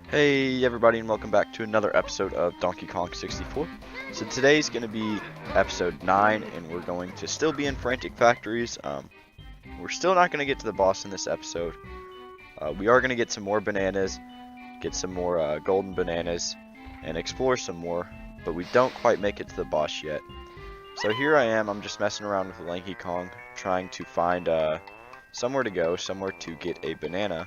Hey everybody, and welcome back to another episode of Donkey Kong 64. So today's going to be episode 9, and we're going to still be in Frantic Factories. We're still not going to get to the boss in this episode. We are going to get some more bananas, get some more golden bananas, and explore some more, but we don't quite make it to the boss yet. So here I am, I'm just messing around with Lanky Kong, trying to find somewhere to go, somewhere to get a banana.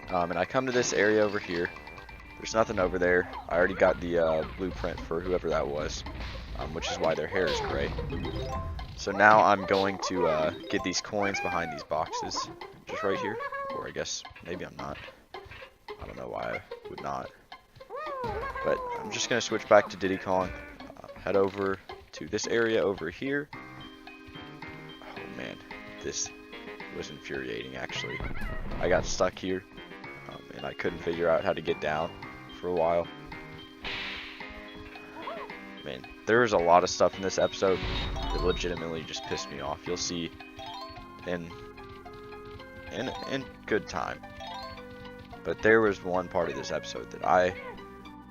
And I come to this area over here. There's nothing over there. I already got the blueprint for whoever that was, which is why their hair is gray. So now I'm going to get these coins behind these boxes, just right here. Or I guess maybe I'm not. I don't know why I would not. But I'm just going to switch back to Diddy Kong, head over to this area over here. Oh man, this was infuriating actually. I got stuck here. And I couldn't figure out how to get down for a while. Man, there was a lot of stuff in this episode that legitimately just pissed me off. You'll see in good time. But there was one part of this episode that I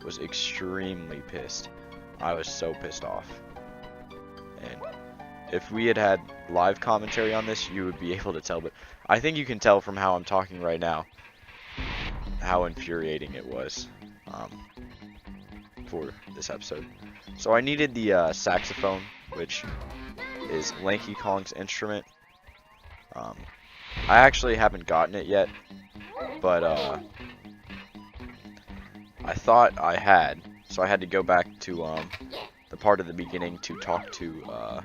was extremely pissed. I was so pissed off. And if we had had live commentary on this, you would be able to tell. But I think you can tell from how I'm talking right now how infuriating it was for this episode. So I needed the saxophone, which is Lanky Kong's instrument. I actually haven't gotten it yet, but I thought I had, so I had to go back to the part of the beginning to talk to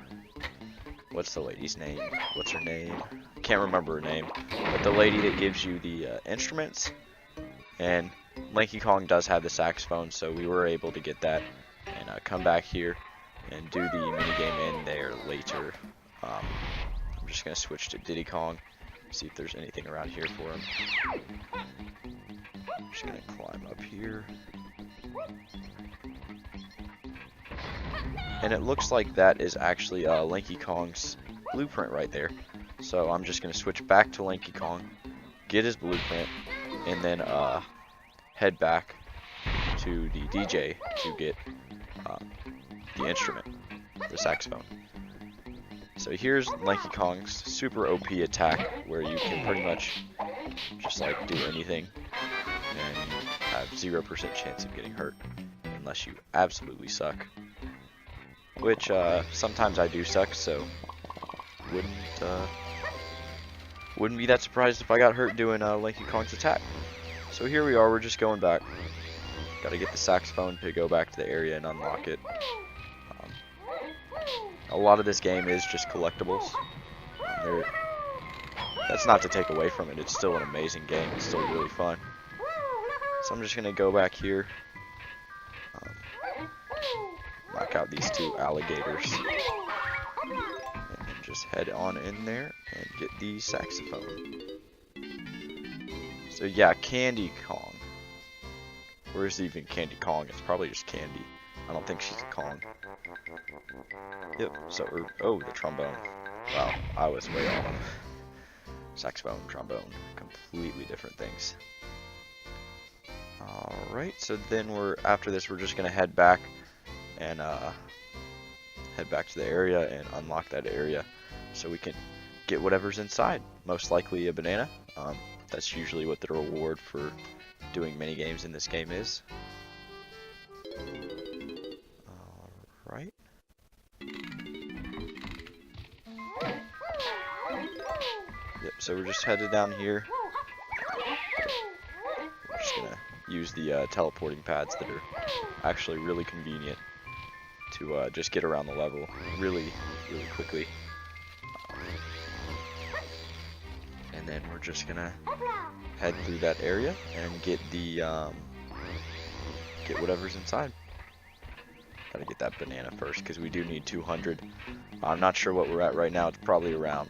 what's the lady's name? What's her name? Can't remember her name, but the lady that gives you the instruments. And Lanky Kong does have the saxophone, so we were able to get that and come back here and do the minigame in there later. I'm just going to switch to Diddy Kong, see if there's anything around here for him. I'm just going to climb up here. And it looks like that is actually Lanky Kong's blueprint right there. So I'm just going to switch back to Lanky Kong, get his blueprint, and then head back to the DJ to get the instrument, the saxophone. So here's Lanky Kong's super OP attack, where you can pretty much just like do anything, and you have 0% chance of getting hurt, unless you absolutely suck. Which sometimes I do suck, so wouldn't be that surprised if I got hurt doing Lanky Kong's attack. So here we are, we're just going back. Gotta get the saxophone to go back to the area and unlock it. A lot of this game is just collectibles. That's not to take away from it, it's still an amazing game, it's still really fun. So I'm just gonna go back here. Knock out these two alligators. And just head on in there and get the saxophone. So yeah, Candy Kong. Where is even Candy Kong? It's probably just Candy. I don't think she's a Kong. Yep, so, oh, the trombone. Wow, I was way off. Saxophone, trombone, completely different things. Alright, so then after this, we're just gonna head back and head back to the area and unlock that area so we can get whatever's inside. Most likely a banana. That's usually what the reward for doing mini games in this game is. Alright. Yep, so we're just headed down here. We're just gonna use the teleporting pads that are actually really convenient to just get around the level really quickly. And then we're just gonna head through that area and get the get whatever's inside. Gotta get that banana first because we do need 200. I'm not sure what we're at right now. It's probably around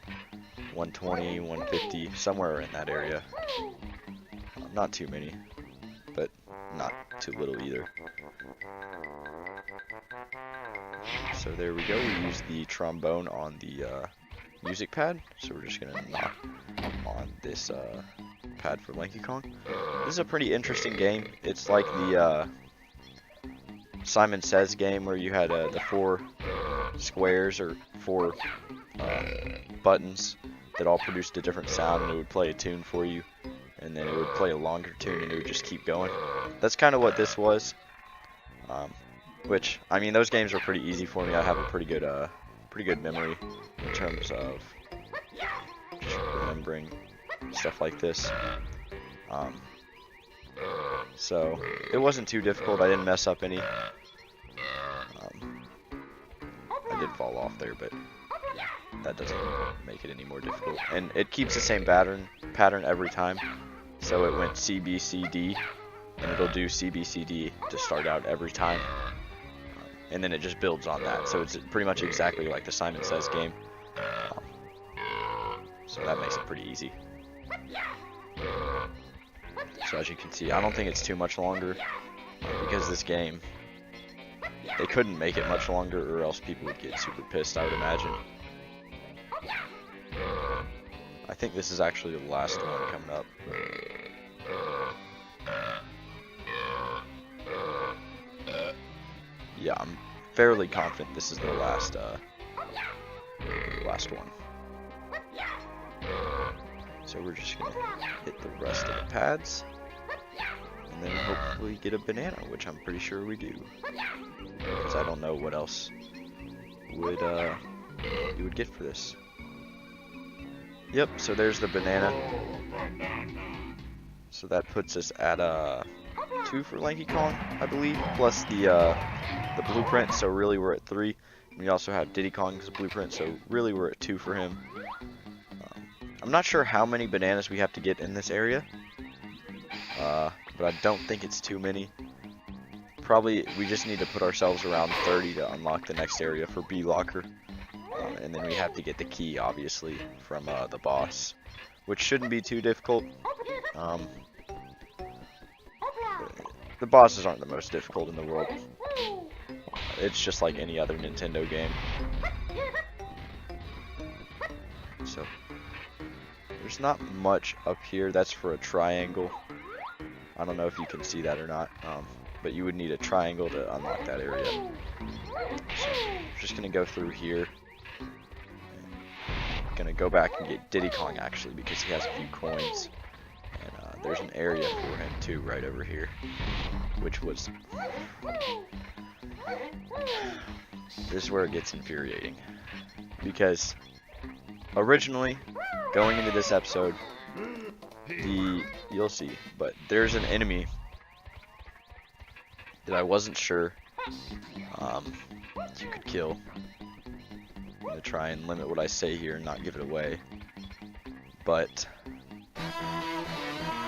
120, 150, somewhere in that area. Not too many, but not too little either. So there we go. We use the trombone on the music pad, so we're just gonna knock on this pad for Lanky Kong. This is a pretty interesting game. It's like the Simon Says game where you had the 4 squares or 4 buttons that all produced a different sound, and it would play a tune for you, and then it would play a longer tune, and it would just keep going. That's kind of what this was. Which, I mean, those games are pretty easy for me. I have a pretty good memory in terms of just remembering stuff like this. So it wasn't too difficult. I didn't mess up any. I did fall off there, but that doesn't make it any more difficult. And it keeps the same pattern every time. So it went C, B, C, D, and it'll do C, B, C, D to start out every time. And then it just builds on that. So it's pretty much exactly like the Simon Says game. So that makes it pretty easy. So as you can see, I don't think it's too much longer, because this game, they couldn't make it much longer or else people would get super pissed, I would imagine. I think this is actually the last one coming up. Yeah, I'm fairly confident this is the last one. So we're just gonna hit the rest of the pads, and then hopefully get a banana, which I'm pretty sure we do, because I don't know what else would you would get for this. Yep, so there's the banana. So that puts us at 2 for Lanky Kong, I believe, plus the blueprint. So really we're at 3. We also have Diddy Kong's blueprint, so really we're at 2 for him. I'm not sure how many bananas we have to get in this area, but I don't think it's too many. Probably we just need to put ourselves around 30 to unlock the next area for B Locker. And then we have to get the key, obviously, from the boss, which shouldn't be too difficult. The bosses aren't the most difficult in the world. It's just like any other Nintendo game. So there's not much up here. That's for a triangle. I don't know if you can see that or not, but you would need a triangle to unlock that area. So I'm just gonna go through here. Gonna go back and get Diddy Kong actually, because he has a few coins, and there's an area for him too right over here, which was this is where it gets infuriating, because originally going into this episode, you'll see, but there's an enemy that I wasn't sure you could kill. I'm going to try and limit what I say here and not give it away, but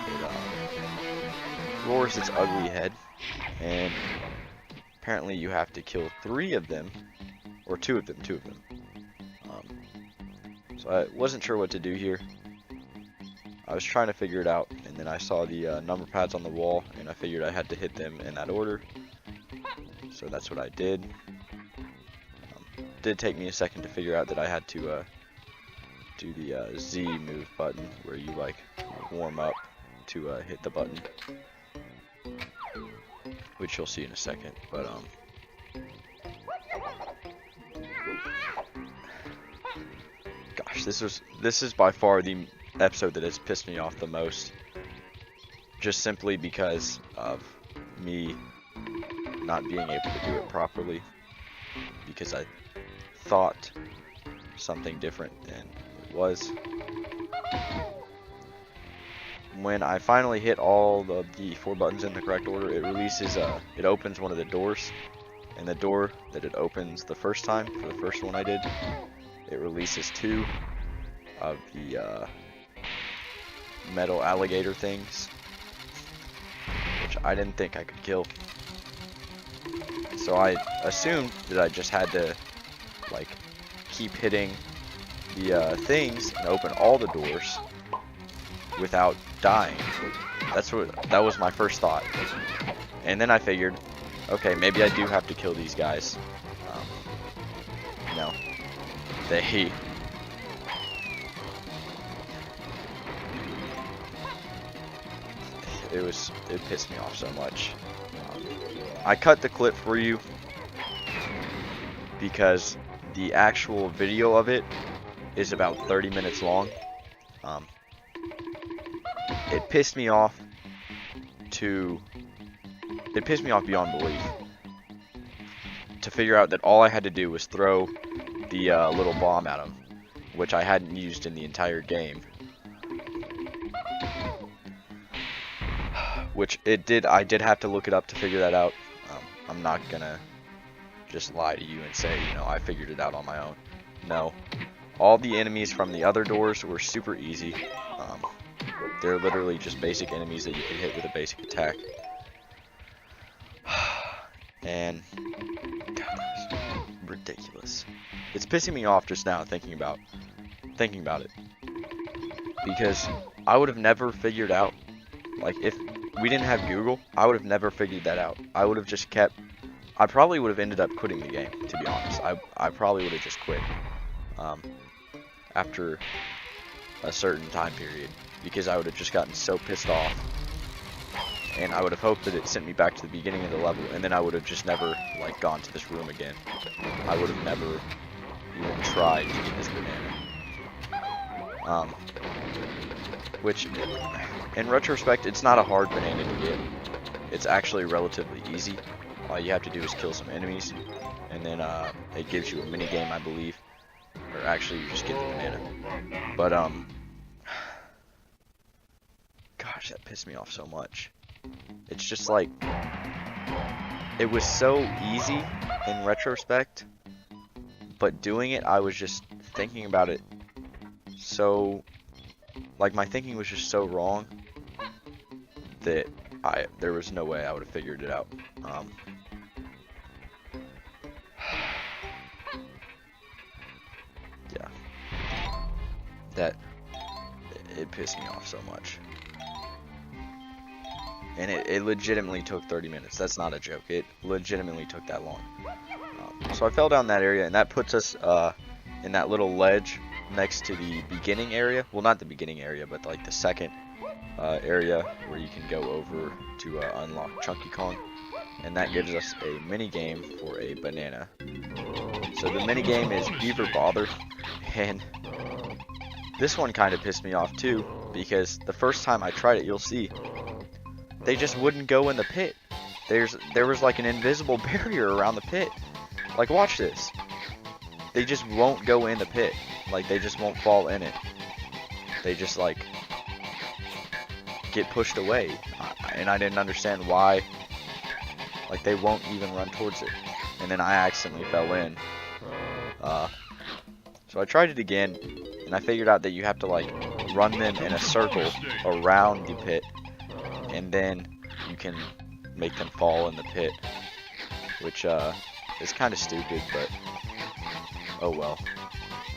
it roars its ugly head, and apparently you have to kill 3 of them, or 2 of them. So I wasn't sure what to do here. I was trying to figure it out, and then I saw the number pads on the wall, and I figured I had to hit them in that order. So that's what I did. Did take me a second to figure out that I had to do the Z move button, where you like warm up to hit the button, which you'll see in a second. But gosh, this is by far the episode that has pissed me off the most, just simply because of me not being able to do it properly, because I thought something different than it was. When I finally hit all the 4 buttons in the correct order, it releases it opens one of the doors, and the door that it opens the first time, for the first one I did, it releases 2 of the metal alligator things, which I didn't think I could kill. So I assumed that I just had to like keep hitting the things and open all the doors without dying. That was my first thought. And then I figured, okay, maybe I do have to kill these guys. You know, they it pissed me off so much. I cut the clip for you because the actual video of it is about 30 minutes long. It pissed me off beyond belief to figure out that all I had to do was throw the little bomb at him, which I hadn't used in the entire game. Which I did have to look it up to figure that out. I'm not gonna just lie to you and say, you know, I figured it out on my own. No. All the enemies from the other doors were super easy. They're literally just basic enemies that you can hit with a basic attack. And God, that was ridiculous. It's pissing me off just now thinking about it. Because I would have never figured out, like, if we didn't have Google, I would have never figured that out. I would have just kept, I probably would have ended up quitting the game, to be honest. I probably would have just quit after a certain time period, because I would have just gotten so pissed off, and I would have hoped that it sent me back to the beginning of the level, and then I would have just never, like, gone to this room again. I would have never even tried to get this banana. Which, in retrospect, it's not a hard banana to get. It's actually relatively easy. All you have to do is kill some enemies, and then it gives you a mini game, I believe. Or actually, you just get the banana. But gosh, that pissed me off so much. It's just like, it was so easy in retrospect, but doing it, I was just thinking about it so, like, my thinking was just so wrong that there was no way I would have figured it out. Yeah, it pissed me off so much. And it legitimately took 30 minutes. That's not a joke. It legitimately took that long. So I fell down that area, and that puts us in that little ledge next to the beginning area. Well, not the beginning area, but like the second area where you can go over to unlock Chunky Kong. And that gives us a mini game for a banana. So the mini game is Beaver Bother, and this one kind of pissed me off too, because the first time I tried it, you'll see, they just wouldn't go in the pit. There was like an invisible barrier around the pit. Like, watch this. They just won't go in the pit. Like, they just won't fall in it. They just, like, get pushed away. And I didn't understand why. Like, they won't even run towards it. And then I accidentally fell in. So I tried it again, and I figured out that you have to, like, run them in a circle around the pit, and then you can make them fall in the pit, which is kind of stupid, but oh well.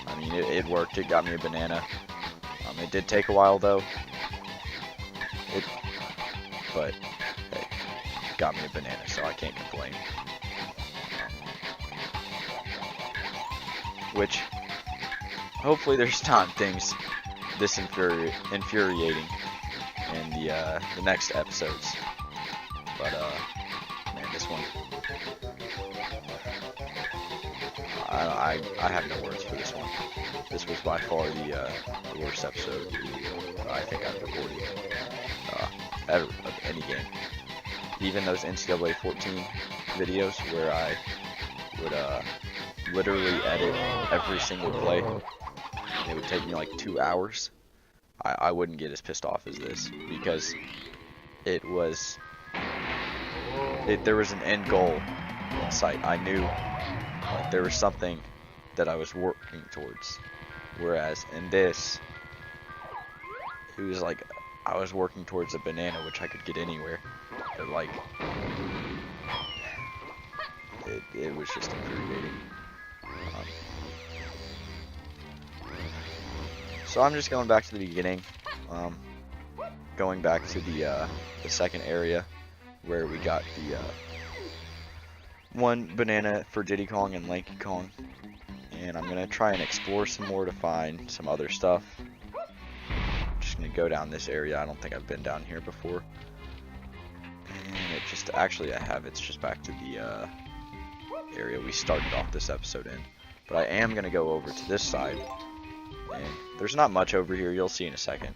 I mean, it worked. It got me a banana. It did take a while though, but hey, it got me a banana, so I can't complain. Which, hopefully there's not things this infuriating in the next episodes. But man, this one, I have no words for this one. This was by far the worst episode I think I've recorded ever of any game. Even those NCAA 14 videos where I would literally edit every single play, and it would take me like 2 hours. I wouldn't get as pissed off as this, because there was an end goal in sight. I knew, like, there was something that I was working towards, whereas in this, it was like I was working towards a banana, which I could get anywhere, but like it was just infuriating. So I'm just going back to the beginning, going back to the second area where we got the one banana for Diddy Kong and Lanky Kong, and I'm gonna try and explore some more to find some other stuff. Just gonna go down this area. I don't think I've been down here before. left. Actually, I have. It's just back to the area we started off this episode in. But I am going to go over to this side. And there's not much over here. You'll see in a second.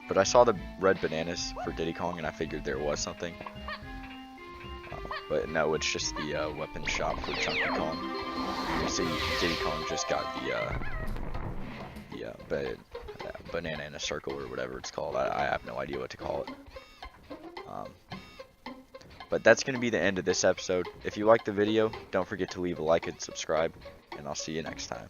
But I saw the red bananas for Diddy Kong, and I figured there was something. But no, it's just the weapon shop for Chunky Kong. You see, Diddy Kong just got the banana in a circle or whatever it's called. I have no idea what to call it. But that's going to be the end of this episode. If you liked the video, don't forget to leave a like and subscribe, and I'll see you next time.